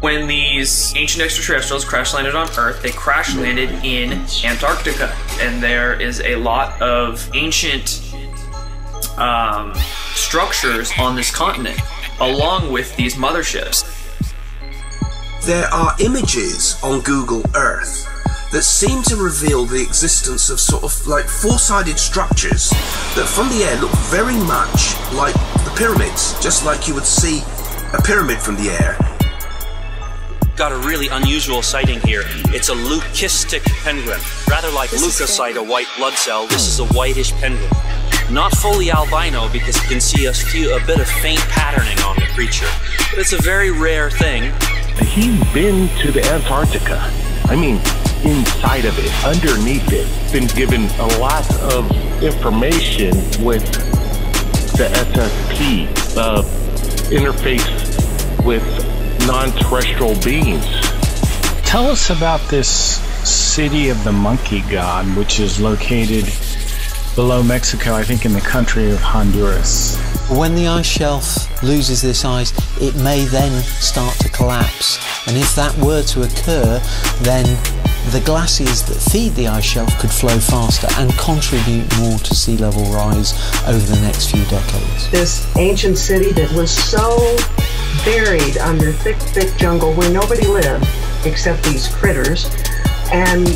When these ancient extraterrestrials crash landed on Earth, they crash landed in Antarctica. And there is a lot of ancient structures on this continent, along with these motherships. There are images on Google Earth that seem to reveal the existence of sort of like four-sided structures that from the air look very much like the pyramids, just like you would see a pyramid from the air. Got a really unusual sighting here. It's a leucistic penguin. Rather like leukocyte, a white blood cell, this is a whitish penguin. Not fully albino because you can see a bit of faint patterning on the creature. But it's a very rare thing. He's been to the Antarctica. I mean, inside of it, underneath it. Been given a lot of information with the SSP, interface with non-terrestrial beings. Tell us about this city of the monkey god, which is located below Mexico, I think in the country of Honduras. When the ice shelf loses this ice, it may then start to collapse. And if that were to occur, then the glaciers that feed the ice shelf could flow faster and contribute more to sea level rise over the next few decades. This ancient city that was so buried under thick, thick jungle where nobody lived except these critters, and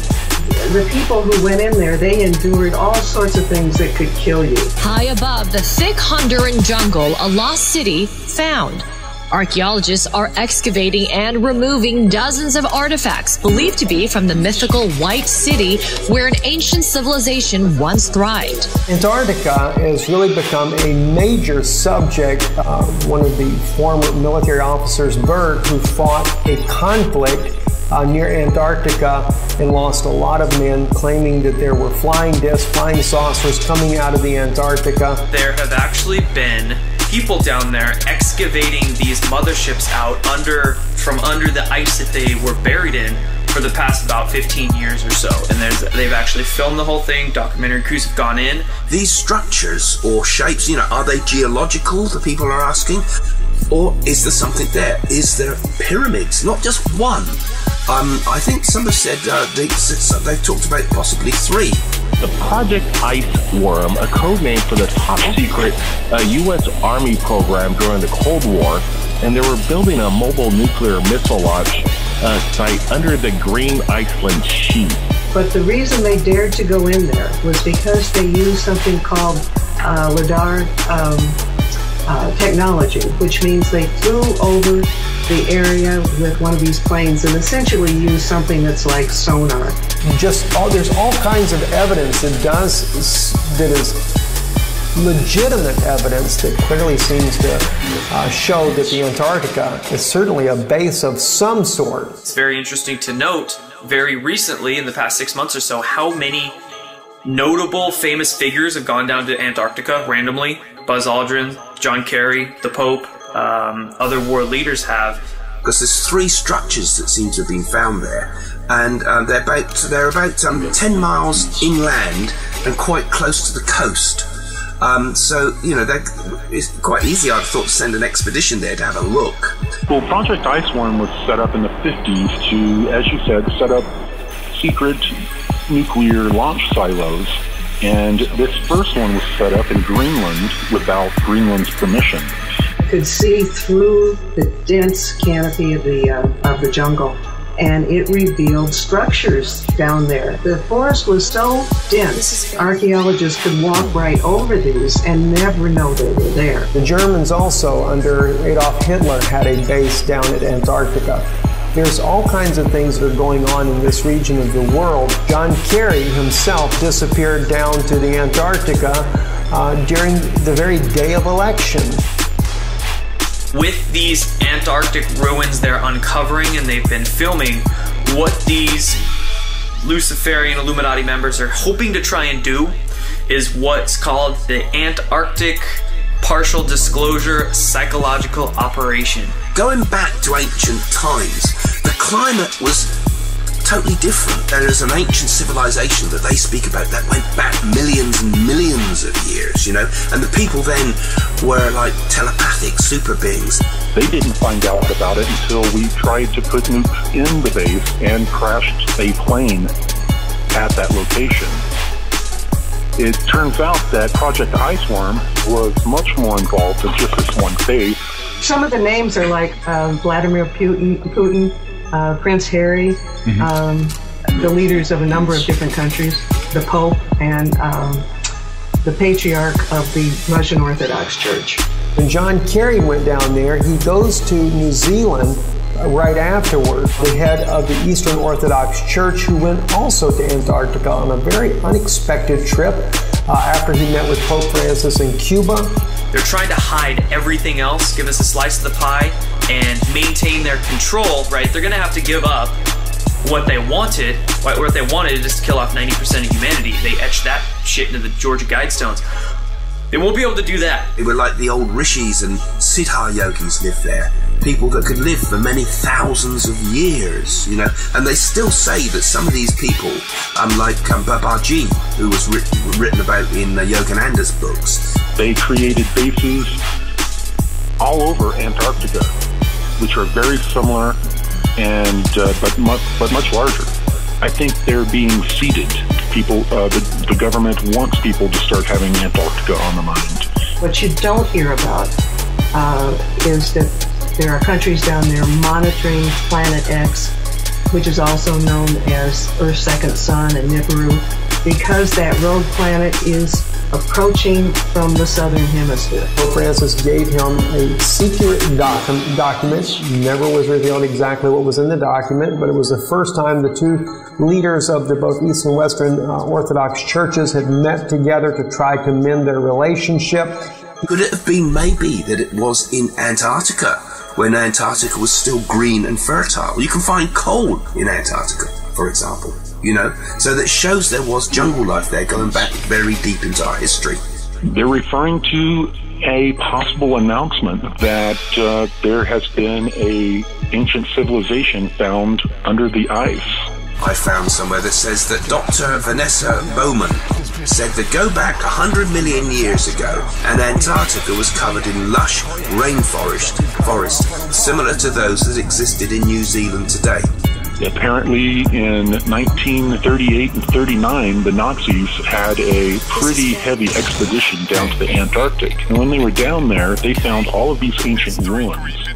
the people who went in there, they endured all sorts of things that could kill you. High above the thick Honduran jungle, a lost city found. Archaeologists are excavating and removing dozens of artifacts believed to be from the mythical White City where an ancient civilization once thrived. Antarctica has really become a major subject. One of the former military officers, Bert, who fought a conflict near Antarctica and lost a lot of men, claiming that there were flying discs, flying saucers coming out of the Antarctica. There have actually been people down there excavating these motherships out from under the ice that they were buried in for the past about 15 years or so. And they've actually filmed the whole thing. Documentary crews have gone in. These structures or shapes, are they geological, the people are asking? Or is there something there? Is there pyramids? Not just one. I think some have said they've talked about possibly 3. The Project Ice Worm, a code name for the top secret U.S. Army program during the Cold War, and they were building a mobile nuclear missile launch site under the Green Iceland Sheet. But the reason they dared to go in there was because they used something called LIDAR technology, which means they flew over the area with one of these planes and essentially used something that's like sonar. There's all kinds of evidence that is legitimate evidence that clearly seems to show that the Antarctica is certainly a base of some sort. It's very interesting to note, very recently, in the past 6 months or so, how many notable famous figures have gone down to Antarctica randomly. Buzz Aldrin, John Kerry, the Pope, other world leaders have. Because there's 3 structures that seem to have been found there, and they're about 10 miles inland and quite close to the coast. So it's quite easy, I'd thought, to send an expedition there to have a look. Well, Project Iceworm was set up in the 50s to, as you said, set up secret nuclear launch silos. And this first one was set up in Greenland without Greenland's permission. Could see through the dense canopy of the jungle, and it revealed structures down there. The forest was so dense, archaeologists could walk right over these and never know they were there. The Germans also, under Adolf Hitler, had a base down at Antarctica. There's all kinds of things that are going on in this region of the world. John Kerry himself disappeared down to the Antarctica during the very day of election. With these Antarctic ruins they're uncovering, and they've been filming, what these Luciferian Illuminati members are hoping to try and do is what's called the Antarctic Partial Disclosure Psychological Operation. Going back to ancient times, the climate was totally different. There is an ancient civilization that they speak about that went back millions and millions of years, you know, and the people then were like telepathic super beings. They didn't find out about it until we tried to put nukes in the base and crashed a plane at that location. It turns out that Project Iceworm was much more involved than just this one base. Some of the names are like Vladimir Putin, Prince Harry, the leaders of a number of different countries, the Pope, and the Patriarch of the Russian Orthodox Church. When John Kerry went down there, he goes to New Zealand right afterward, the head of the Eastern Orthodox Church, who went also to Antarctica on a very unexpected trip after he met with Pope Francis in Cuba. They're trying to hide everything else, give us a slice of the pie, and maintain their control, right? They're gonna have to give up what they wanted. What they wanted is to kill off 90% of humanity. They etched that shit into the Georgia Guidestones. They won't be able to do that. They were like the old rishis and siddha yogis lived there. People that could live for many thousands of years, you know. And they still say that some of these people, like Babaji, who was written about in Yogananda's books. They created bases all over Antarctica, which are very similar and but much larger. I think they're being seeded. People, the government wants people to start having Antarctica on the mind. What you don't hear about is that there are countries down there monitoring Planet X, which is also known as Earth's second sun and Nibiru, because that rogue planet is approaching from the southern hemisphere. Pope Francis gave him a secret document. Never was revealed exactly what was in the document, but it was the first time the two leaders of the both East and Western Orthodox churches had met together to try to mend their relationship. Could it have been maybe that it was in Antarctica, when Antarctica was still green and fertile? You can find coal in Antarctica, for example. You know, so that shows there was jungle life there going back very deep into our history. They're referring to a possible announcement that there has been a ancient civilization found under the ice. I found somewhere that says that Dr. Vanessa Bowman said that go back 100 million years ago, and Antarctica was covered in lush rainforest, similar to those that existed in New Zealand today. Apparently in 1938 and 39, the Nazis had a pretty heavy expedition down to the Antarctic. And when they were down there, they found all of these ancient ruins.